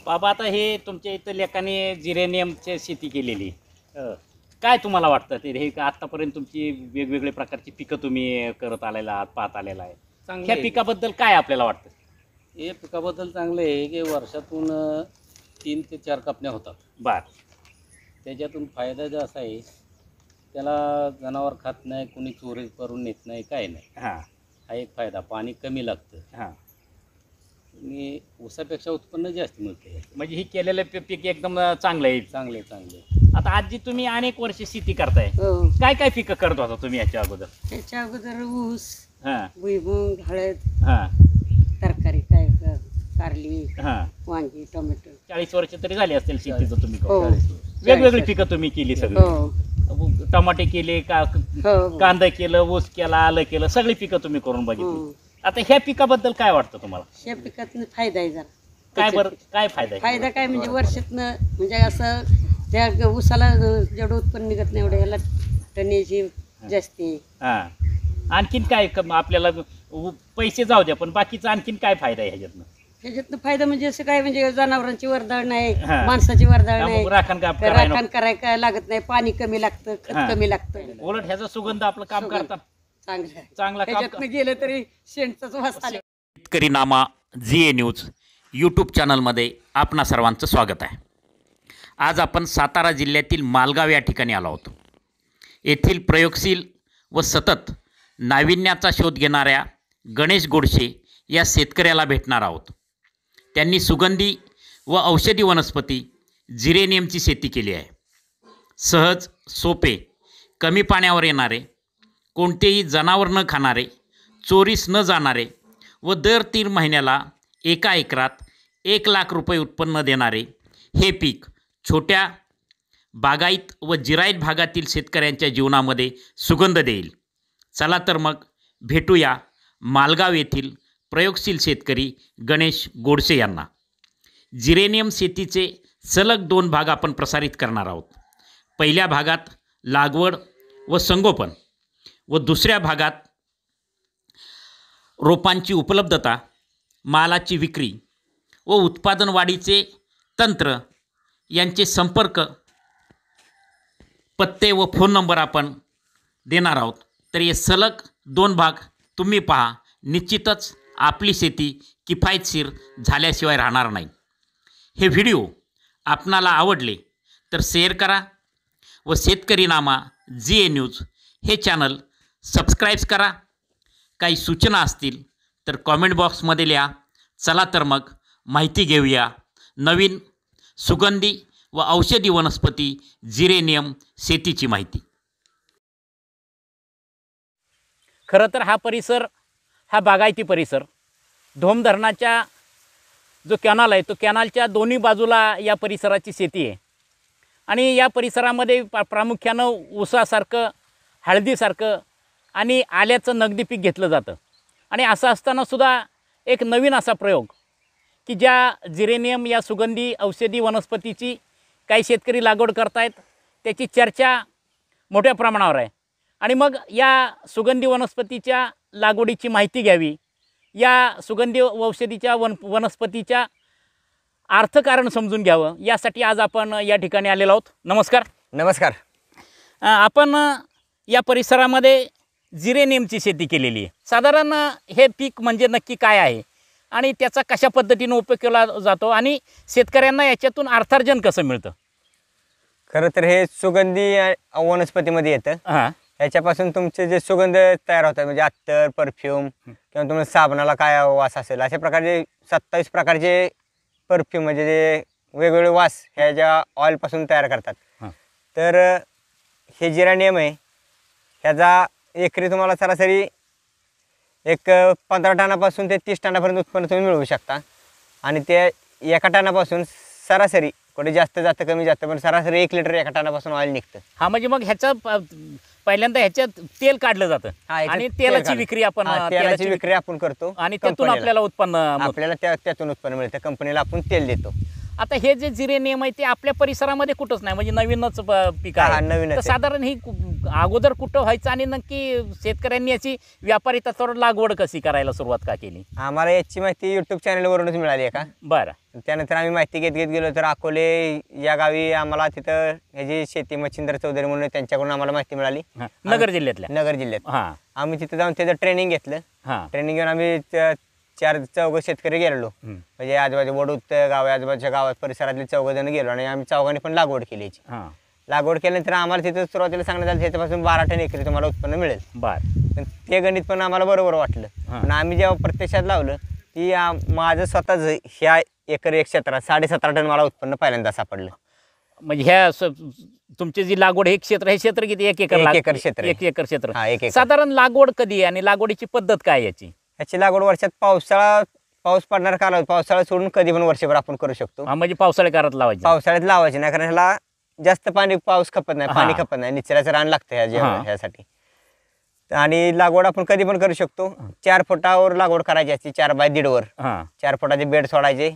बाबा आता हे तुमच्या इथं लेकाने जिरेनियमची शेती केलेली काय तुम्हाला वाटतं ते हे आतापर्यंत तुमची वेगवेगळे प्रकारची पिकं तुम्ही करत आलेला आहात पाहत आलेला आहे ह्या पिकाबद्दल काय आपल्याला वाटतं? हे पिकाबद्दल चांगले आहे की वर्षातून 3 ते 4 कापण्या होतात. बर त्याच्यातून फायदा जो असा आहे त्याला जनावर खात नाही, कोणी चोरी करून नेत नाही, काय नाही. हां हा एक फायदा. पाणी कमी लागतं हां आणि ऊसापेक्षा उत्पन्न जास्त मिळते. म्हणजे ही केलेलं पीक एकदम चांगलं आहे. चांगले चांगले. आता आजी तुम्ही अनेक वर्ष शेती करताय, काय काय पिकं करत होता तुम्ही याच्या अगोदर? त्याच्या अगोदर ऊस, हां भुईमुग, हळद, हां तरकारी काय कारली, हां वांगी, टोमॅटो. 40 वर्ष तरी झाली असतील शेतीचं तुम्ही हो. करून. वेगवेगळी पिकं तुम्ही केली सगळी. हो टमाटे केले का, हो कांदा केलं, ऊस केला, आलं केलं, सगळी पिकं तुम्ही करून बघितली. आता ह्या पिकाबद्दल काय वाटतं तुम्हाला? या पिकात फायदा आहे जरा. काय बरं काय फायदा आहे? फायदा काय म्हणजे वर्षातनं म्हणजे असं त्या ऊसाला जेवढं उत्पन्न निघत नाही एवढं ह्याला टनेची जास्ती. हां आणखीन काय आपल्याला पैसे जाऊ द्या पण बाकीचा आणखीन काय फायदा आहे ह्याच्यातनं? ह्याच्यातनं फायदा म्हणजे असं काय म्हणजे जनावरांची वर्दळ नाही, हा. माणसाची वर्दळ नाही, राखण राखण करायला लागत नाही, पाणी कमी लागतं, खत हा. कमी लागतं. उलट ह्याचा सुगंध आपलं काम सुगंध. करतात चांगलं आहे. चांगला काम ह्याच्यातनं गेलं तरी शेणचाच वास आला. शेतकरी नामा ZA न्यूज यूट्यूब चॅनलमध्ये आपणा सर्वांचं स्वागत आहे. आज आपण सातारा जिल्ह्यातील मालगाव या ठिकाणी आलो आहोत. येथील प्रयोगशील व सतत नाविन्याचा शोध घेणाऱ्या गणेश गोडसे या शेतकऱ्याला भेटणार आहोत. त्यांनी सुगंधी व औषधी वनस्पती जिरेनियमची शेती केली आहे. सहज, सोपे, कमी पाण्यावर येणारे, कोणतेही जनावर न खाणारे, चोरीस न जाणारे व दर 3 महिन्याला एका एकरात 1 लाख रुपये उत्पन्न देणारे हे पीक छोट्या बागायत व जिरायत भागातील शेतकऱ्यांच्या जीवनामध्ये सुगंध देईल. चला तर मग भेटूया मालगाव येथील प्रयोगशील शेतकरी गणेश गोडसे यांना. जिरेनियम शेतीचे सलग 2 भाग आपण प्रसारित करणार आहोत. पहिल्या भागात लागवड व संगोपन व दुसऱ्या भागात रोपांची उपलब्धता, मालाची विक्री व उत्पादन वाढीचे तंत्र यांचे संपर्क, पत्ते व फोन नंबर आपण देणार आहोत. तर हे सलग 2 भाग तुम्ही पहा. निश्चितच आपली शेती किफायतशीर झाल्याशिवाय राहणार नाही. हे व्हिडिओ आपणाला आवडले तर शेअर करा व शेतकरी नामा ZA न्यूज हे चॅनल सबस्क्राईब करा. काही सूचना असतील तर कॉमेंट बॉक्समध्ये लिहा. चला तर मग माहिती घेऊया नवीन सुगंधी व औषधी वनस्पती जिरेनियम शेतीची माहिती. खरं तर हा परिसर हा बागायती परिसर, धोम धरणाच्या जो कॅनल आहे तो कॅनलच्या दोन्ही बाजूला या परिसराची शेती आहे. आणि या परिसरामध्ये प्रामुख्यानं ऊसासारखं, हळदीसारखं आणि आल्याचं नगदी पीक घेतलं जातं. आणि असं असतानासुद्धा एक नवीन असा प्रयोग की ज्या जिरेनियम या सुगंधी औषधी वनस्पतीची काही शेतकरी लागवड करतायत, त्याची चर्चा मोठ्या प्रमाणावर आहे. आणि मग या सुगंधी वनस्पतीच्या लागवडीची माहिती घ्यावी, या सुगंधी औषधीच्या वनस्पतीच्या अर्थकारण समजून घ्यावं, यासाठी आज आपण या ठिकाणी आलेलो आहोत. नमस्कार. नमस्कार. आपण या परिसरामध्ये जिरेनियमची शेती केलेली आहे. साधारण हे पीक म्हणजे नक्की काय आहे आणि त्याचा कशा पद्धतीने उपयोग केला जातो आणि शेतकऱ्यांना याच्यातून अर्थार्जन कसं मिळतं? खरं तर हे सुगंधी वनस्पतीमध्ये येतं. हां ह्याच्यापासून तुमचे जे सुगंध तयार होतात म्हणजे अत्तर, परफ्यूम किंवा तुम्हाला साबणाला काय वास असेल अशा प्रकारचे 27 प्रकारचे परफ्यूम म्हणजे जे वेगवेगळे वास ह्या ज्या ऑइलपासून तयार करतात. तर हे जिरेनियम आहे, ह्याचा एकरी तुम्हाला सरासरी एक 15 टनापासून ते 30 टनापर्यंत उत्पन्न तुम्ही मिळवू शकता. आणि ते एका टनापासून सरासरी कुठे जास्त जातं कमी जातं पण सरासरी 1 लिटर एका टनापासून ऑइल निघतं. हां म्हणजे मग ह्याचं पहिल्यांदा ह्याच्यात तेल काढलं जातं आणि तेलाची विक्री आपण तेलाची विक्री आपण करतो आणि त्यातून आपल्याला उत्पन्न त्यातून उत्पन्न मिळतं. कंपनीला आपण तेल देतो. आता हे जे जिरेनियम आहे ते आपल्या परिसरामध्ये कुठंच नाही, म्हणजे नवीनच पीक हा, आहे. नवीनच तर आहे. साधारण ही अगोदर कुठं व्हायचं आणि नक्की शेतकऱ्यांनी याची व्यापारी तत्वावर लागवड कशी करायला सुरुवात का केली? आम्हाला याची माहिती यूट्यूब चॅनलवरूनच मिळाली आहे का. बरं. त्यानंतर आम्ही माहिती घेत घेत गेलो तर अकोले या गावी आम्हाला तिथं ह्याची शेती मच्छिंद्र चौधरी म्हणून त्यांच्याकडून आम्हाला माहिती मिळाली. हां, नगर जिल्ह्यातल्या. नगर जिल्ह्यात हां आम्ही तिथे जाऊन त्याचं ट्रेनिंग घेतलं. हां. ट्रेनिंग घेऊन आम्ही 4 शेतकरी गेलो. म्हणजे आजूबाजू वडूत गाव आजूबाजूच्या गावात परिसरातले 4 जण गेलो आणि आम्ही 4घांनी पण लागवड केली याची. हां. लागवड केल्यानंतर आम्हाला तिथं सुरुवातीला सांगण्यात आलं त्याच्यापासून 12 टन एकरी तुम्हाला उत्पन्न मिळेल. बरं. पण ते गणित पण आम्हाला बरोबर वाटलं. हां. पण आम्ही जेव्हा प्रत्यक्षात लावलं की माझं स्वतःच ह्या एकर एक क्षेत्रात 17.5 टन मला उत्पन्न पहिल्यांदा सापडलं. म्हणजे ह्या तुमची जी लागवड हे क्षेत्र, हे क्षेत्र किती? 1 एकर. 1 एकर क्षेत्र आहे. 1 एकर क्षेत्र. हा, 1 एकर. साधारण लागवड कधी आहे आणि लागवडीची पद्धत काय आहे याची? याची लागवड वर्षात पाऊस पडणार कालावधी पावसाळा सोडून कधी पण वर्षभर आपण करू शकतो. हा, म्हणजे पावसाळ्या काळात लावायची. पावसाळ्यात लावायची नाही, कारण ह्याला जास्त पाऊस खपत नाही, पाणी हा. खपत नाही, निचऱ्याचं रान लागतं हा. ह्यासाठी. आणि लागवड आपण कधी पण करू शकतो. 4 फुटावर लागवड करायची असते, 4 बाय 1.5 वर. हां. 4 फुटाचे बेड सोडायचे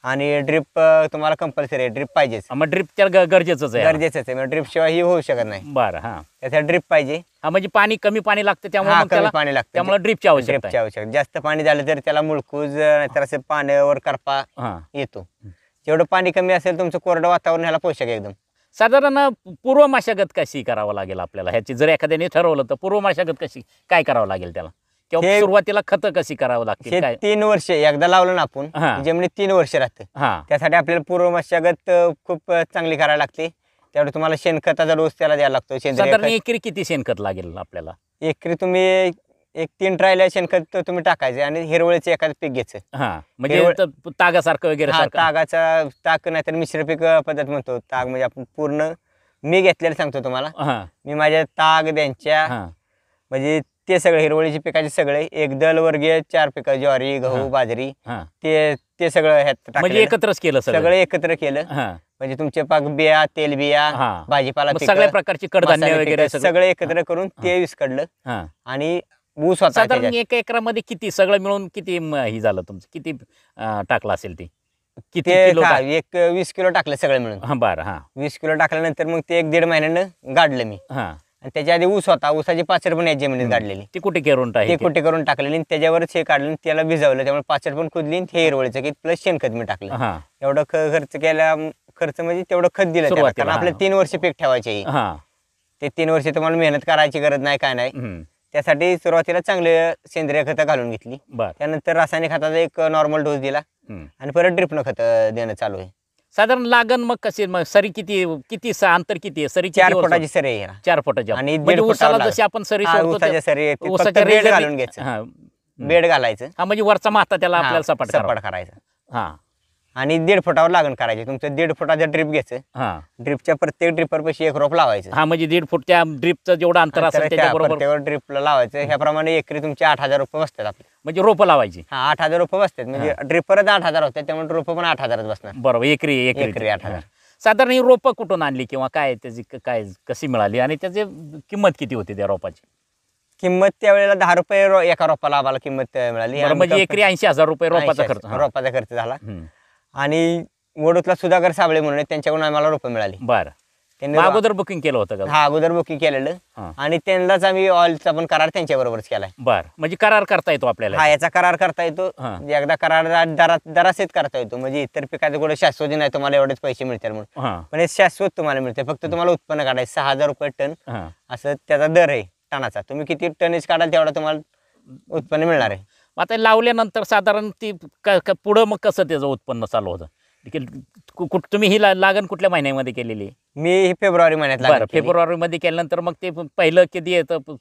आणि ड्रिप तुम्हाला कंपल्सरी आहे, ड्रिप पाहिजेच, मग ड्रिप त्याला गरजेचंच आहे. गरजेचंच आहे. म्हणजे ड्रिप शिवाय ही होऊ शकत नाही. बरं. हां. त्यासाठी ड्रिप पाहिजे. हा, म्हणजे कमी पाणी लागतं त्यामुळे हा, मग कमी त्याला पाणी लागतं, त्यामुळे ड्रिपची आवश्यकता ड्रिपची आवश्यक. जास्त पाणी झालं तर त्याला मुळकूज नाहीतर असं पाण्यावर करपा हां. येतो. जेवढं पाणी कमी असेल तुमचं कोरडं वातावरण ह्याला पोषक आहे एकदम. साधारण पूर्व मशागत कशी करावं लागेल आपल्याला ह्याची? जर एखाद्याने ठरवलं तर पूर्व मशागत कशी काय करावं लागेल त्याला, किंवा हे- सुरुवातीला खतं कशी करावं लागतील हे काय? 3 वर्ष एकदा लावलं ना आपण, हा. जमिनीत 3 वर्ष राहतं. हां. त्यासाठी आपल्याला पूर्व मशागत खूप चांगली करायला लागते. तेवढं तुम्हाला शेणखताचा डोस त्याला द्यायला लागतो. साधारण सेंद्रिय एकरी किती शेणखत लागेल आपल्याला? एकरी तुम्ही 3 ट्रायला शेणखत तुम्ही टाकायचे आणि हिरवळीचं एखादं पीक घ्यायचं. हां, म्हणजे तागासारखं वगैरे हा, सारखं? तागाचा ताक नाही तर मिश्र पीक पद्धत म्हणतो. ताग म्हणजे आपण पूर्ण मी घेतलेलं सांगतो तुम्हाला. हां. मी माझ्या ताग त्यांच्या हां. म्हणजे ते सगळे हिरवळीचे पिकाचे सगळे एक दल वर्गीय 4 पिकं, ज्वारी, गहू, हा. बाजरी, हां. ते सगळं ह्यात म्हणजे टाकलेलं. एकत्रच केलं सगळं एकत्र केलं. हां. म्हणजे तुमचे पाक बिया, तेलबिया, हां. भाजीपाला मग पिकं, सगळ्या प्रकारची कडधान्य मसाले वगैरे पिकं सगळं एकत्र करून ते विस्कडलं हां. आणि ऊस होता साधारण त्याच्यात. 1 एकरामध्ये किती सगळं मिळून किती ही झालं तुमचं? किती टाकलं असेल ते? किती ते किलो एक 20 किलो टाकलं सगळं मिळून. हां. बरं. हां. 20 किलो टाकल्यानंतर मग ते 1-1.5 महिन्यानं गाडलं मी. हां. आणि त्याच्या आधी ऊस होता, ऊसाची पाचड पण याची जमिनीत गाडलेली, ती कुठे करून ते कुठे करून टाकलेली आणि त्याच्यावरच हे काढलं आणि त्याला भिजवलं. त्यामुळे पाचड पण कुदली आणि हे हिरवळीचं की प्लस शेणखत मी टाकलं. हां. एवढं खर्च केला, खर्च म्हणजे तेवढं खत दिलं त्याला. सुरुवातीला, कारण आपले हां. 3 वर्ष पीक ठेवायचे. हां. ते 3 वर्ष तुम्हाला मेहनत करायची गरज नाही, काय नाही. हम्म. त्यासाठी सुरुवातीला चांगले सेंद्रिय खतं घालून घेतली. बरं. त्यानंतर रासायनिक खताचा एक नॉर्मल डोस दिला हम्म. आणि परत ड्रिपनं खतं देणं चालू आहे. साधारण लागण मग कशी, मग सरी किती अंतर किती आहे? सरी 4 किती फुटाची सरी आहे ह्याला. 4 फुटाची आणि म्हणजे 1.5 उसाला फुटावर जशी आपण सरी हा, सोडतो ऊसाच्या सरी फक्त ऊसाच्या बेड रेषेने- घालून घ्यायचं. हां. बेड घालायचं. हा, म्हणजे वरचा माथा त्याला आपल्याला सपाट करावा. सपाट करायचं हां. आणि 1.5 फुटावर लागण करायची. तुमचं 1.5 फुटाचं ड्रिप घ्यायचं. हां. ड्रिपच्या प्रत्येक ड्रिपर पाशी एक रोप लावायचं. हा, म्हणजे 1.5 फूट त्या ड्रिपचं जेवढं अंतर असेल त्याच्याबरोबर प्रत्येक ड्रिपला लावायचं. ह्याप्रमाणे एकरी तुमचे 8,000 रुपये बसतात आपले. म्हणजे रोपं लावायची. हा, 8,000 रुपये बसतात. म्हणजे ड्रिपरच 8,000 होतात, त्यामुळे रोपं पण 8,000च बसणार. बरोबर. एकरी एकरी 8,000. हां. साधारण ही रोपं कुठून आणली किंवा काय त्याची काय कशी मिळाली आणि त्याची किंमत किती होती त्या रोपाची? किंमत त्यावेळेला 10 रुपये एका रोपाला आम्हाला किंमत मिळाली. बरं, म्हणजे एकरी 80,000 रुपये रोपाचा 80,000 खर्च. हां. रोपाचा खर्च झाला. हम्म. आणि वडूतला सुधाकर साबळे म्हणून आहेत, त्यांच्याकडून आम्हाला रोपं मिळाली. बरं. त्यांनी मग अगोदर बुकिंग केलं होतं का? हा, अगोदर बुकिंग केलेलं हां. आणि त्यांनाच आम्ही ऑइलचा पण करार त्यांच्याबरोबरच केलाय. बरं, म्हणजे करार करता येतो आपल्याला. हा, याचा करार करता येतो. हां. एकदा करार दरासेच करता येतो. म्हणजे इतर पिकाचं कुठे शाश्वती नाही तुम्हाला एवढेच पैसे मिळतील म्हणून, हां. पण हे शाश्वत तुम्हाला मिळते. फक्त तुम्हाला उत्पन्न काढायचं 6,000 रुपये टन हां. असं त्याचा दर आहे टनाचा. तुम्ही किती टनेज काढाल तेवढा तुम्हाला उत्पन्न मिळणार आहे. मग आता लावल्यानंतर साधारण ती पुढं मग कसं त्याचं उत्पन्न चालू होतं? तुम्ही ही लागण कुठल्या महिन्यामध्ये केलेली आहे? मी ही फेब्रुवारी महिन्यात बरं. लागवड केली. फेब्रुवारीमध्ये केल्यानंतर मग ते पहिलं कधी येतं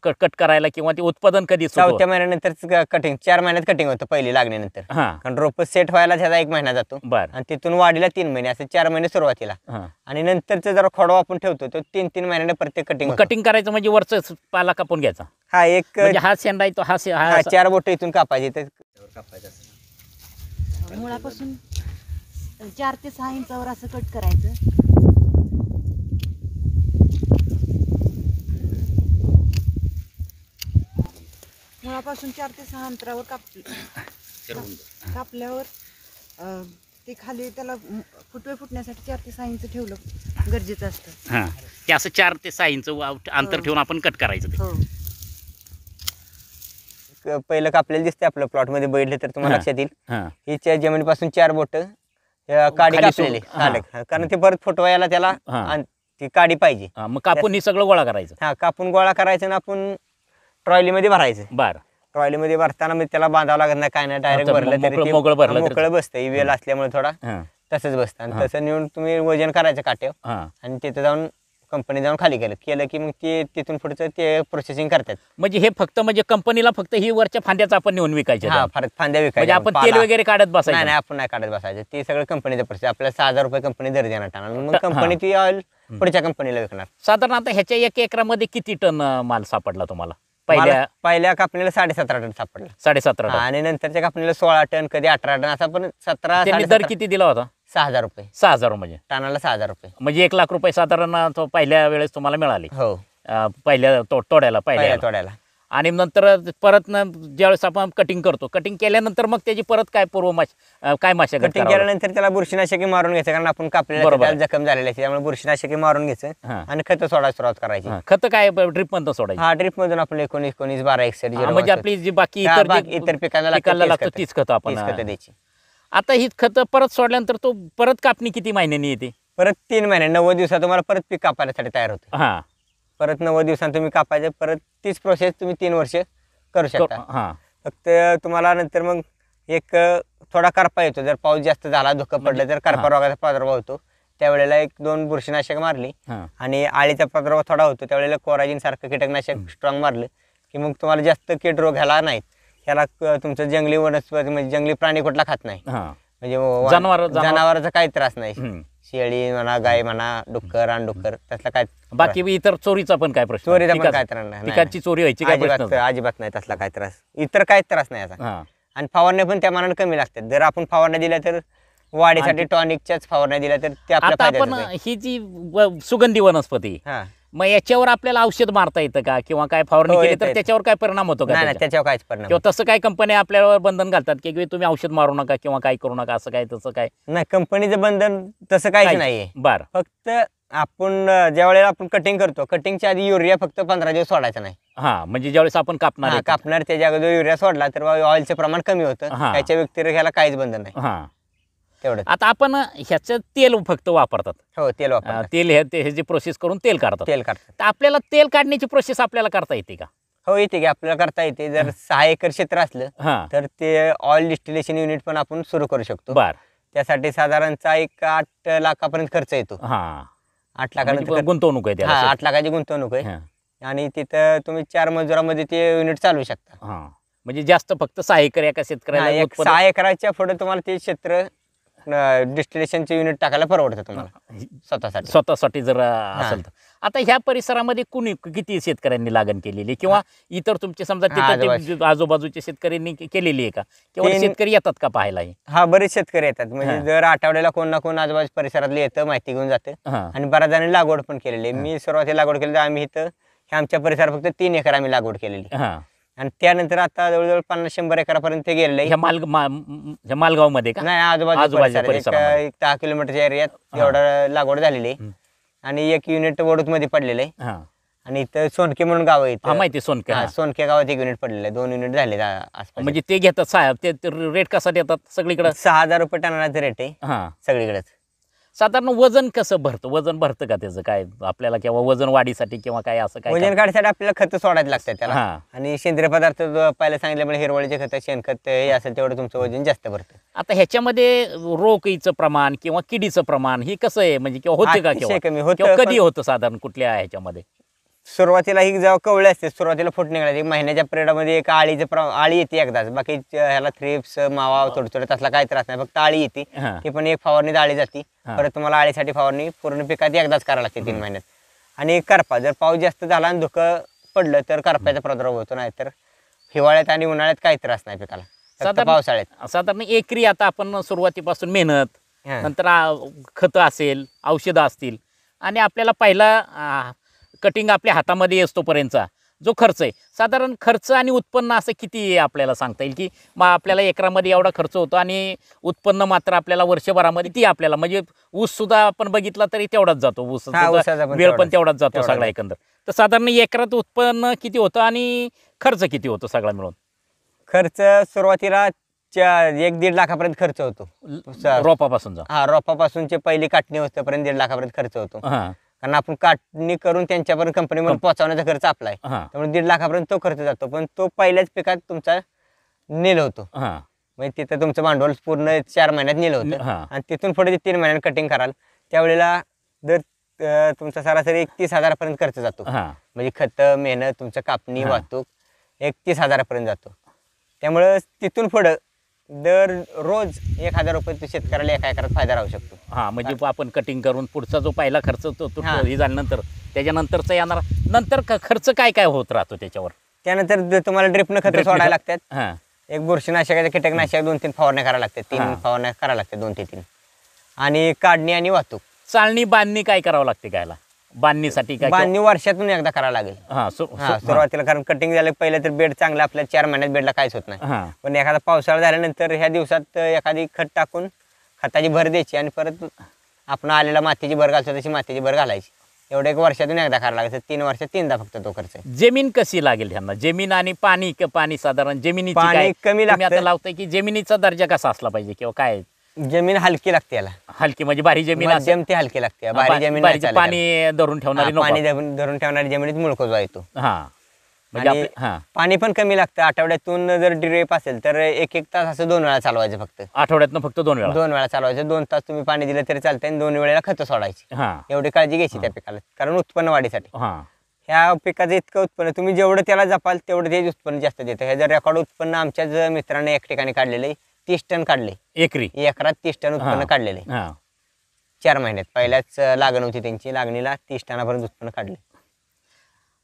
कट करायला किंवा ते उत्पादन कधी सुरू होतं? 4थ्या महिन्यानंतर कटिंग, 4 महिन्यात कटिंग होतं पहिली लागणीनंतर. हां. कारण रोप सेट व्हायला त्याचा 1 महिना जातो बरं. आणि तिथून वाढीला 3 महिने, असे 4 महिने सुरुवातीला. हां. आणि नंतरचं जरा खोडवा आपण ठेवतो तो 3-3 महिन्याने प्रत्येक कटिंग. कटिंग करायचं म्हणजे वरचं पाला कापून घ्यायचा. हा, एक म्हणजे हा शेंडा आहे तो हा 4 बोट इथून कापायची. मुळापासून 4 ते 6 इंचावर असं कट करायचं. मुळापासून 4 ते 6 अंतरावर कापल्यावर ते खाली त्याला फुटवे फुटण्यासाठी 4 ते 6 इंच ठेवलं गरजेचं असतं. हां, ते असं 4 ते 6 इंच अंतर ठेवून आपण कट करायचं ते. हो. पहिलं कापलेलं दिसते आपलं प्लॉटमध्ये बघितलं तर तुम्हाला हां. लक्षात येईल. हां, हिच्या जमिनीपासून 4 बोट काडी खाली कापलेली सोड- हां. काढलं. कारण ते परत फुटवायला त्याला हां. ती काडी पाहिजे. हां, मग कापून हे सगळं गोळा करायचं. हा कापून गोळा करायचं आणि आपण ट्रॉलीमध्ये भरायचं. बरं. ट्रॉलीमध्ये भरताना मग त्याला बांधावं लागत नाही काय नाही, डायरेक्ट अच्छा, भरलं तरी ते मोकळं भरलं तरी मोकळं बसतं. वेल असल्यामुळे थोडा हां, तसंच बसतं आणि हां. तसं नेऊन तुम्ही वजन करायचं काट्यावर हां. आणि तिथं जाऊन कंपनी जाऊन खाली केलं की मग ते तिथून पुढचं ते प्रोसेसिंग करतात. म्हणजे हे फक्त म्हणजे कंपनीला फक्त ही वरच्या फांद्याचं आपण नेऊन विकायचे. हा फांद्या म्हणजे विकायच्या. आपण पाला- तेल वगैरे काढत नाही बसायचं. नाही आपण नाही काढत बसायचं. ते सगळं कंपनीचं प्रोसेस. आपल्याला 6,000 रुपये कंपनी दर देणार टाकणार. मग हां. कंपनी ती ऑइल पुढच्या कंपनीला विकणार. साधारण आता ह्याच्या 1 एकरामध्ये किती टन माल सापडला तुम्हाला पहिल्या? मला पहिल्या कापणीला 17.5 टन सापडला. 17.5 टन. आणि नंतरच्या कापणीला 16 टन, कधी 18 टन, असा पण 17 त्यांनी दर 17.5 किती दिला होता? 6,000 रुपये 6,000 म्हणजे टनाला 6,000 रुपये. म्हणजे 1 लाख रुपये साधारण तो पहिल्या वेळेस तुम्हाला मिळाले. हो पहिल्या तोड्याला पहिल्या पहिल्या. तोड्याला. आणि नंतर परत ज्यावेळेस आपण कटिंग करतो, कटिंग केल्यानंतर मग त्याची परत काय काय मशागत कटिंग करावं? केल्यानंतर त्याला बुरशीनाशके मारून घ्यायचं, कारण आपण कापलेल्या बरोबर त्याला जखम झालेली असते, त्यामुळे बुरशीनाशके मारून घ्यायचं हां. आणि खतं सोडायला सुरुवात करायची. हां, खतं काय ड्रिप मध्ये सोडायची? हा ड्रिप मधून आपण 19, 19, 12, 61, हां, म्हणजे आपली जी बाकी हा, इतर बाकी इतर पिकांना लागतं तीच खतं आपण खतं द्यायची. आता ही खतं परत सोडल्यानंतर तो परत कापणी किती महिन्यांनी येते? परत 3 महिने 90 दिवसात तुम्हाला परत पीक कापायसाठी तयार होतं. हां, परत 90 दिवसांत तुम्ही कापायचं. परत तीच प्रोसेस तुम्ही 3 वर्ष करू शकता. हां. फक्त तुम्हाला नंतर मग एक थोडा करपा येतो. जर पाऊस जास्त झाला, धुकं पडलं तर करपा रोगाचा प्रादुर्भाव होतो. त्यावेळेला 1-2 बुरशीनाशक मारली हां. आणि आळीचा प्रादुर्भाव थोडा होतो, त्यावेळेला कोराजिन सारखं कीटकनाशक स्ट्रॉंग मारलं की मग तुम्हाला जास्त कीड रोग ह्याला नाहीत. ह्याला तुमचं जंगली वनस्पती म्हणजे जंगली प्राणी कुठला खात नाही. हां. म्हणजे जनावराचा काही त्रास नाही. हम्म. शेळी म्हणा, गाय म्हणा, डुक्कर, रानडुक्कर, तसला काय बाकी इतर चोरीचा पण काय प्रश्न? चोरीचा पण पिकाचा- काय त्रास नाही. पिकाची चोरी व्हायची काय प्रश्न? अजिबात नाही तसला काय त्रास. इतर काय त्रास नाही याचा. हां. आणि फवारण्या पण त्या मानाने कमी लागतात. जर आपण फवारण्या दिल्या तर वाढीसाठी टॉनिकच्याच फवारण्या दिल्या तर ते आपल्या आता आपण फायद्याचं आहे. ही जी सुगंधी वनस्पती, हा. मग याच्यावर आपल्याला औषध मारता येतं का किंवा काय फवारणी हो, केली येतं, तर येतं. त्याच्यावर काय परिणाम होतो का नाही नाही त्याचा? त्याच्यावर काहीच परिणाम किंवा तसं काय कंपन्या आपल्यावर बंधन घालतात की तुम्ही औषध मारू नका किंवा काय करू नका, असं काय तसं काय? नाही. कंपनीचं बंधन तसं काहीच काहीच. नाहीये. बरं. फक्त आपण ज्या वेळेला आपण कटिंग करतो, कटिंगच्या आधी युरिया फक्त 15 दिवस सोडायचा नाही. हां, म्हणजे ज्यावेळेस आपण कापणार हा, आहे. कापणार त्याच्या अगोदर युरिया सोडला तर ऑइलचं प्रमाण कमी होतं. हा. त्याच्या व्यतिरिक्त ह्याला काहीच बंधन नाही. हां. तेवढं. आता आपण ह्याचं तेल फक्त वापरतात. हो तेल वापरतात. तेल हे जी प्रोसेस करून तेल काढतात. तेल काढतात. तर आपल्याला तेल काढण्याची प्रोसेस आपल्याला करता येते का? हो येते की आपल्याला करता येते. जर 6 एकर क्षेत्र असलं हां. तर ते ऑइल डिस्टिलेशन युनिट पण आपण सुरू करू शकतो. बर. त्यासाठी साधारणचा 8 लाखापर्यंत खर्च येतो. हां. 8 म्हणजे लाखानंतर गुंतवणूक आहे त्याला. 8 लाखाची गुंतवणूक आहे. हां. आणि तिथं तुम्ही 4 मजुरामध्ये ते युनिट चालवू शकता. हां. म्हणजे जास्त फक्त 6 एकर एका शेतकऱ्याला उत्पन्न- 6 एकराच्या पुढे तुम्हाला ते क्षेत्र डिस्टिलेशनचे युनिट टाकायला परवडतं तुम्हाला स्वतःसाठी. स्वतःसाठी जर असेल तर. आता ह्या परिसरामध्ये कुणी किती शेतकऱ्यांनी लागण केलेली किंवा इतर तुमचे समजा तिथं आजूबाजूच्या शेतकऱ्यांनी केलेली आहे का किंवा शेतकरी येतात का पाहायला? हा बरेच शेतकरी येतात. म्हणजे हां. दर आठवड्याला कोण ना कोण आजूबाजू परिसरातले येतं, माहिती घेऊन जातं. हां. आणि बऱ्याच जणांनी लागवड पण केलेली आहे. मी सुरुवातीला लागवड केली तर आम्ही इथं आमच्या परिसरात फक्त 3 एकर आम्ही लागवड केलेली. हां. आणि त्यानंतर आता जवळजवळ 50-100 एकरापर्यंत ते गेलेलं आहे. ह्या मालगावमध्ये का? नाही आजूबाजूच्या आजूबाजूच्या परिसरामध्ये एक 10 किलोमीटरच्या एरियात एवढं लागवड झालेली आहे. आणि 1 युनिट वडूतमध्ये पडलेलं आहे. हां. आणि इथं सोनके म्हणून गाव आहे. हां, माहिती आहे सोनके. हां. सोनके गावात 1 युनिट पडलेलं आहे. 2 युनिट झाले आसपास. म्हणजे ते घेतात साहेब ते रेट कसा देतात सगळीकडे? 6,000 रुपये टनाचा रेट आहे हां. सगळीकडेच. साधारण वजन कसं वजन भरतं का त्याचं काय आपल्याला किंवा वजन वाढीसाठी किंवा काय असं काय? वजन काढण्यासाठी आपल्याला खतं सोडायला लागतात त्याला. हां. आणि सेंद्रिय पदार्थ पहिला सांगितल्यामुळे हिरवळीचे खतं, शेणखत हे असेल तेवढं तुमचं वजन जास्त भरतं. आता ह्याच्यामध्ये रोगीचं प्रमाण किंवा किडीचं प्रमाण ही कसं आहे म्हणजे किंवा होते का अतिशय कमी होतं, किंवा कधी पण- होतं साधारण कुठल्या ह्याच्यामध्ये? सुरुवातीला ही जेव्हा कवळे असते, सुरुवातीला फुट निघायला 1 महिन्याच्या पिरियडमध्ये एक आळी येते एकदाच. बाकी ह्याला थ्रिप्स, मावा, थोडं तसला काही त्रास नाही, फक्त आळी येते. हां. ती पण एक फवारणी आळी जाते. हां. परत तुम्हाला आळीसाठी फवारणी पूर्ण पिकात एकदाच करायला लागते 3 महिन्यात. आणि करपा जर पाऊस जास्त झाला आणि धुकं पडलं तर करपाचा प्रादुर्भाव होतो. नाही तर हिवाळ्यात आणि उन्हाळ्यात काही त्रास नाही पिकाला, फक्त साधारण- पावसाळ्यात. साधारण एकरी आता आपण सुरुवातीपासून मेहनत हां. नंतर खतं असेल, औषधं असतील आणि आपल्याला पहिला कटिंग आपल्या हातामध्ये येतोपर्यंतचा जो खर्च आहे साधारण खर्च आणि उत्पन्न असं किती आहे आपल्याला सांगता येईल की मग आपल्याला एकरामध्ये एवढा खर्च होतो आणि उत्पन्न मात्र आपल्याला वर्षभरामध्ये ती आपल्याला म्हणजे ऊससुद्धा आपण बघितला तरी तेवढाच जातो हा, ऊसाचा ऊसाचा पण वेळ पण तेवढाच. तेवढाच जातो तेवढाच. सगळा एकंदर. तर साधारण एकरात उत्पन्न किती होतं आणि खर्च किती होतो सगळा मिळून खर्च सुरुवातीला 1-1.5 लाखापर्यंत खर्च होतो. रोपापासून जा. हा, रोपापासूनचे पहिली काटणी होतेपर्यंत 1.5 लाखापर्यंत खर्च होतो. हां कारण आपण काटणी करून त्यांच्यापर्यंत कंपनीमध्ये पोहोचवण्याचा खर्च आपला आहे. हां त्यामुळे 1.5 लाखापर्यंत तो खर्च जातो. पण तो पहिल्याच पिकात तुमचा नेल होतो. हां म्हणजे तिथं तुमचं भांडवल पूर्ण 4 महिन्यात नेलं होतं. हां आणि तिथून पुढे जे 3 महिन्यात कटिंग कराल त्यावेळेला दर तुमचा सरासरी 31,000 पर्यंत खर्च जातो. हां म्हणजे खतं, मेहनत, तुमचं कापणी, हा. वाहतूक 31,000 पर्यंत जातो. त्यामुळं तिथून पुढं दर रोज 1,000 रुपये तो शेतकऱ्याला एका एकरात फायदा राहू शकतो. हां म्हणजे आपण कटिंग करून पुढचा जो पहिला खर्च तो हां. हे झाल्यानंतर त्याच्यानंतरचा येणार नंतर खर्च काय काय होत राहतो त्याच्यावर. त्यानंतर तुम्हाला ड्रिपनं खतं Drip ने सोडायला खत- लागतात. हां एक बुरशीनाशकाच्या कीटकनाशक 2-3 फवारण्या करायला लागतात. 3 हा. फवारण्या करायला लागतात, 2 ते 3. आणि काढणी आणि वाहतूक. चाळणी बांधणी काय करावं लागते गायला बांधणीसाठी काय बांधणी वर्षातून एकदा करायला लागेल. हां हा, सुरुवातीला कारण कटिंग झालं पहिलं तर बेड चांगलं आपल्या 4 महिन्यात बेडला काहीच होत नाही. हां पण एखादा पावसाळा झाल्यानंतर ह्या दिवसात एखादी खत टाकून खताची भर द्यायची आणि परत आपण आलेला मातीची भर घालतो तशी मातीची भर घालायची. एवढं 1 वर्षातून एकदा करायला लागायचं. 3 वर्षात 3दा फक्त तो खर्च आहे. जमीन कशी लागेल ह्यांना जमीन आणि पाणी पाणी साधारण जमिनीची पाणी काय कमी तुम्ही लागतं. आता लावताय की जमिनीचा दर्जा कसा असला पाहिजे किंवा काय जमीन हलकी लागते याला. हलकी म्हणजे भारी जमीन असेल मध्यम ते हलकी लागते. भारी जमीन नाही बारीचं चालत. पाणी धरून ठेवणारी हा, पाणी नको. धरून ठेवणारी जमिनीत मुळकोजवा येतो. हां म्हणजे आणि आपले हां पाणी पण कमी लागतं. आठवड्यातून जर ड्रिप असेल तर 1-1 तास असं 2 वेळा चालवायचं फक्त. आठवड्यातनं फक्त 2 वेळा. 2 वेळा चालवायचं. 2 तास तुम्ही पाणी दिलं तरी चालतंय आणि 2 वेळेला खतं सोडायची. हां एवढी काळजी घ्यायची त्या पिकाला कारण उत्पन्न वाढीसाठी. हां ह्या पिकाचं इतकं उत्पन्न तुम्ही जेवढं त्याला जपाल तेवढं ते उत्पन्न जास्त देतं. हे जर रेकॉर्ड उत्पन्न आमच्याच मित्राने एक ठिकाणी काढलेलं आहे. 30 टन काढले. एकरी. एकरात 30 टन उत्पन्न हां. काढलेलं आहे. हां 4 महिन्यात पहिल्याच लागण होती त्यांची. लागणीला 30 टनापर्यंत उत्पन्न काढले.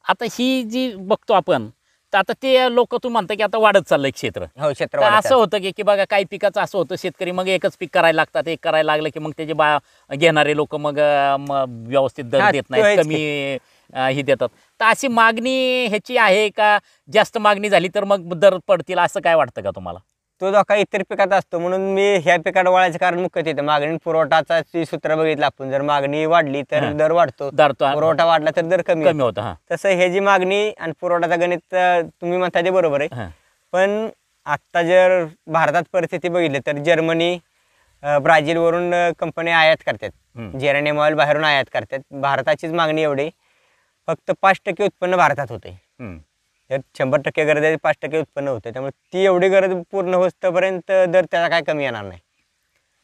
आता ही जी बघतो आपण तर आता ते लोक तू म्हणता की आता वाढत चाललंय क्षेत्र. हो, क्षेत्र तर वाढत असं होतं की बघा काही पिकाचं असं होतं शेतकरी मग एकच पीक करायला लागतात. एक करायला लागलं की मग त्याचे घेणारे लोक मग व्यवस्थित दर हां, देत तो नाहीत आहेच कमी ही देतात. तर अशी मागणी ह्याची आहे का जास्त मागणी झाली तर मग दर पडतील असं काय वाटतं का तुम्हाला. तो धोका इतर पिकात असतो म्हणून मी ह्या पिकात वळायचं कारण मुख्य तिथं मागणी आणि पुरवठाचा सूत्र बघितलं आपण. जर मागणी वाढली तर हां. दर वाढतो. दर तो पुरवठा वाढला तर दर कमी कमी होतो. होतं. हां तसं हे जी मागणी आणि पुरवठाचं गणित तुम्ही म्हणता ते बरोबर आहे. हां पण आत्ता जर भारतात परिस्थिती बघितली तर जर्मनी, ब्राझीलवरून कंपन्या आयात करतात. हम्म. जेरेनियम ऑइल बाहेरून आयात करतात. भारताचीच मागणी एवढी फक्त 5% उत्पन्न भारतात होते. हम्म. जर 100% गरज आहे 5% उत्पन्न होते. त्यामुळे ती एवढी गरज पूर्ण होतपर्यंत दर त्याचा काय कमी येणार नाही.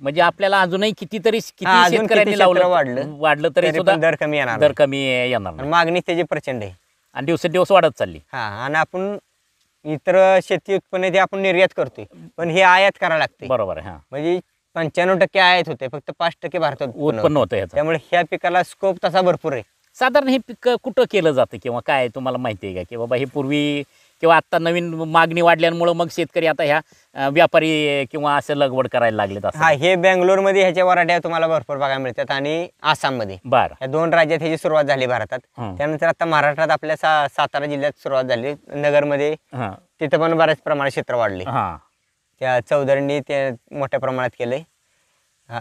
म्हणजे आपल्याला अजूनही किती हा, अजून शेतकऱ्यांनी किती लावलं क्षेत्र वाढलं तरी तरी सुद्धा पण दर कमी येणार दर नाही. कमी येणार आणि नाही मागणी त्याची प्रचंड आहे. आणि दिवसेंदिवस वाढत चालली. हा, आणि आपण इतर शेती उत्पन्न ते आपण निर्यात करतोय पण हे आयात करायला लागते. बरोबर आहे. हां म्हणजे 95% आयात होते फक्त 5% भारतात उत्पन्न होतं ह्याचं. त्यामुळे ह्या पिकाला स्कोप तसा भरपूर आहे. साधारण हे पीक कुठं केलं जातं किंवा काय तुम्हाला माहिती आहे का की बाबा हे पूर्वी किंवा आत्ता नवीन मागणी वाढल्यामुळं मग शेतकरी आता ह्या व्यापारी किंवा असं लागवड करायला लागलेत असं. हा, हे बेंगलोरमध्ये ह्याच्या वराठ्या तुम्हाला भरपूर बघायला मिळतात आणि आसाममध्ये. बरं. या 2 राज्यात ह्याची सुरुवात झाली भारतात. हं. त्यानंतर आता महाराष्ट्रात आपल्या सातारा जिल्ह्यात सुरुवात झाली. नगरमध्ये हां तिथं पण बऱ्याच प्रमाणात क्षेत्र वाढले. हां त्या चौधरींनी ते मोठ्या प्रमाणात केलंय. हा,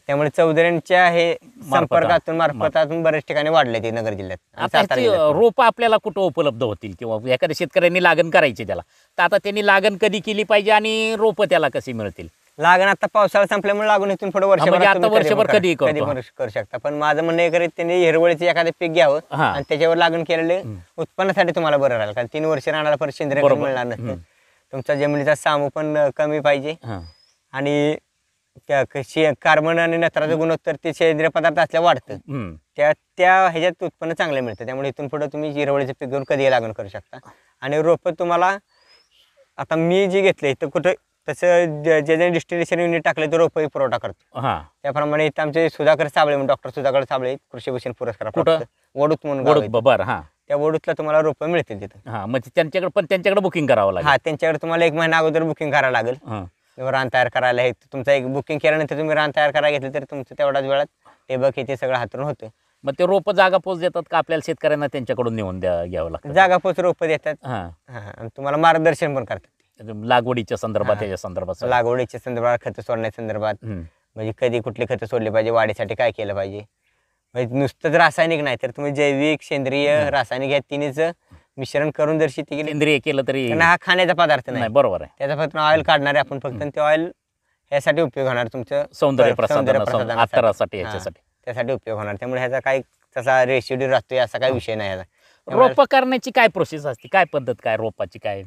त्यामुळे चौधरींच्या हे संपर्कातून मार्फतातून बऱ्याच ठिकाणी वाढले ते नगर जिल्ह्यात आणि आता सातारा ह्याची जिल्ह्यात. रोपं आपल्याला कुठं उपलब्ध होतील किंवा एखाद्या शेतकऱ्यांनी लागण करायची त्याला तर आता त्यांनी लागण कधी केली पाहिजे आणि रोपं त्याला कशी मिळतील. लागण आता पावसाळा संपल्यामुळे लागून इथून पुढे म्हणजे वर्षभर आता वर्षभर कधी करतो. करू शकता. पण माझं म्हणणं हे करीत त्यांनी हिरवळीचे एखादं पीक घ्यावं हां. आणि त्याच्यावर लागण केलेले उत्पन्नासाठी तुम्हाला बरं राहील. कारण 3 वर्ष राहणारा परत सेंद्रिय खत बरोबर. मिळणार नसतं. तुमच्या जमिनीचा सामू पण कमी पाहिजे हां आणि त्या कार्बन आणि नत्राचं गुणोत्तर ते सेंद्रिय पदार्थ असल्या वाढतं. हम्म. त्या ह्याच्यात उत्पन्न चांगलं मिळतं. त्यामुळे इथून पुढे तुम्ही हिरवळीचं पीक घेऊन कधी लागण करू शकता. आणि रोपं तुम्हाला आता मी जे घेतलंय तर कुठं तसं जे डिस्टिलेशन युनिट टाकले तर रोपही पुरवठा करतो. हां त्याप्रमाणे इथं आमचे सुधाकर साबळे म्हणून डॉक्टर सुधाकर साबळे कृषीभूषण पुरस्कार कुठं? प्राप्त. वडूत म्हणून गाव आहे. बरं. हां त्या वडूतला तुम्हाला रोपं मिळतील तिथं. हां म्हणजे त्यांच्याकडे बुकिंग करावं लागेल. हा, त्यांच्याकडे तुम्हाला 1 महिना अगोदर बुकिंग करावं लागेल. हां रान तयार करायला हे तुमचं एक बुकिंग केल्यानंतर तुम्ही रान तयार करायला घेतलं तर तुमचं तेवढ्याच वेळात टेबक हे ते सगळं हातरून होतं. मग ते रोपं जागा पोच देतात का आपल्याला शेतकऱ्यांना त्यांच्याकडून नेऊन घ्यावं लागतं? जागापोच रोपं देतात. हां, हां, आणि तुम्हाला मार्गदर्शन पण करतात. लागवडीच्या संदर्भात हां. त्याच्या संदर्भात सगळं. लागवडीच्या संदर्भात, खतं सोडण्याच्या संदर्भात, हं. म्हणजे कधी कुठली खतं सोडली पाहिजे, वाढीसाठी काय केलं पाहिजे. म्हणजे नुसतंच रासायनिक नाही तर तुम्ही जैविक, सेंद्रिय, रासायनिक या तिन्हीचं मिश्रण करून जर शेती केली, सेंद्रिय केलं तरी कारण हा खाण्याचा पदार्थ नाही, नाही, बरोबर आहे. त्याचा फक्त ऑइल काढणार आहे आपण फक्त, आणि ते ऑइल ह्यासाठी उपयोग होणार तुमचं सौंदर्य सौंदर्य प्रसाधन प्रसाधनासाठी. अत्तरासाठी हां, ह्याच्यासाठी. त्यासाठी उपयोग होणार. त्यामुळे ह्याचा काही तसा रेसिड्यू राहतोय असा काही विषय नाही ह्याचा. त्यामुळे रोपं करण्याची काय प्रोसेस असते, काय पद्धत, काय रोपाची काय?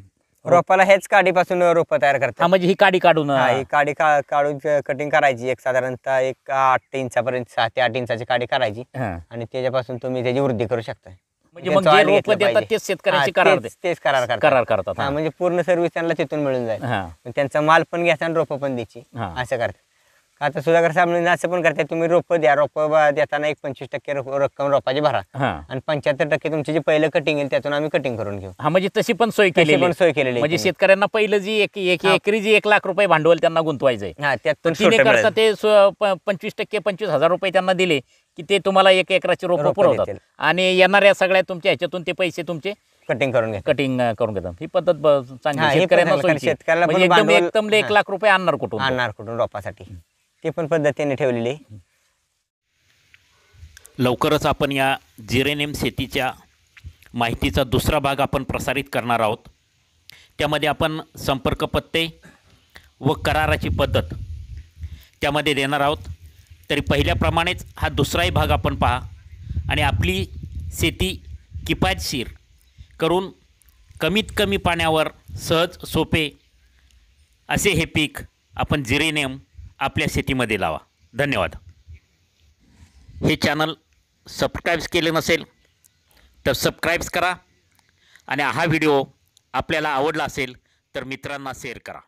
रोपाला हेच काडीपासून रोपं तयार करतात. हा, म्हणजे ही काडी काढून हा, ही काडी काढून कटिंग करायची, एक साधारणतः एक 8 इंचापर्यंत, 6 ते 8 इंचाची काडी करायची, हां. आणि त्याच्यापासून तुम्ही त्याची वृद्धी करू शकता. म्हणजे मग त्यांचं जे oil रोपं घेतलं देतात पाहिजे. तेच शेतकऱ्यांची हा, करार तेच करार करतात. करार करतात. हा, हां. म्हणजे पूर्ण सर्व्हिस त्यांना तिथून मिळून जाईल. हां. मग त्यांचा माल पण घ्यायचा आणि रोपं पण द्यायची, हां. असं करतात. आता सुधाकर साहेब असं पण करतात, तुम्ही रोपं द्या, रोपं देताना एक 25% रक्कम रोपाची भरा, हां. आणि 75% तुमची जे पहिलं कटिंग येईल त्यातून आम्ही कटिंग करून घेऊ. हा, म्हणजे तशी पण सोय तशी केलेली पण आहे. सोय केलेली आहे म्हणजे त्यांनी. शेतकऱ्यांना पहिलं जी एकरी जी 1 लाख रुपये भांडवल त्यांना गुंतवायचंय, हा, तर त्यातून तिने सुट्टे करता मिळेल. ते 25% 25,000 रुपये त्यांना दिले की ते तुम्हाला 1 एकराची रोपं रोपं पुरवतात, देतील. आणि येणाऱ्या सगळ्या तुमच्या ह्याच्यातून ते पैसे तुमचे कटिंग करून घ्या. कटिंग करून घेतात. ही पद्धत चांगली हा, आहे. ही शेतकऱ्यांना पद्धत, कारण सोयीची आहे. शेतकऱ्याला पण म्हणजे एकदम भांडवल- एकदम 1 हा. लाख रुपये आणणार कुठून तो? आणणार कुठून रोपासाठी, ते पण पद्धत त्यांनी ठेवलेली आहे. लवकरच आपण या जिरेनियम शेतीच्या माहितीचा दुसरा भाग आपण प्रसारित करणार आहोत. त्यामध्ये आपण संपर्क पत्ते व कराराची पद्धत त्यामध्ये देणार आहोत. तरी पहिल्याप्रमाणेच हा दुसराही भाग आपण पहा, आणि आपली शेती किफायतशीर करून कमीत कमी पाण्यावर सहज सोपे असे हे पीक आपण जिरेनियम आपल्या शेतीमध्ये लावा. धन्यवाद. हे चॅनल सबस्क्राईब केले नसेल तर सबस्क्राईब करा, आणि हा व्हिडिओ आपल्याला आवडला असेल तर मित्रांना शेअर करा.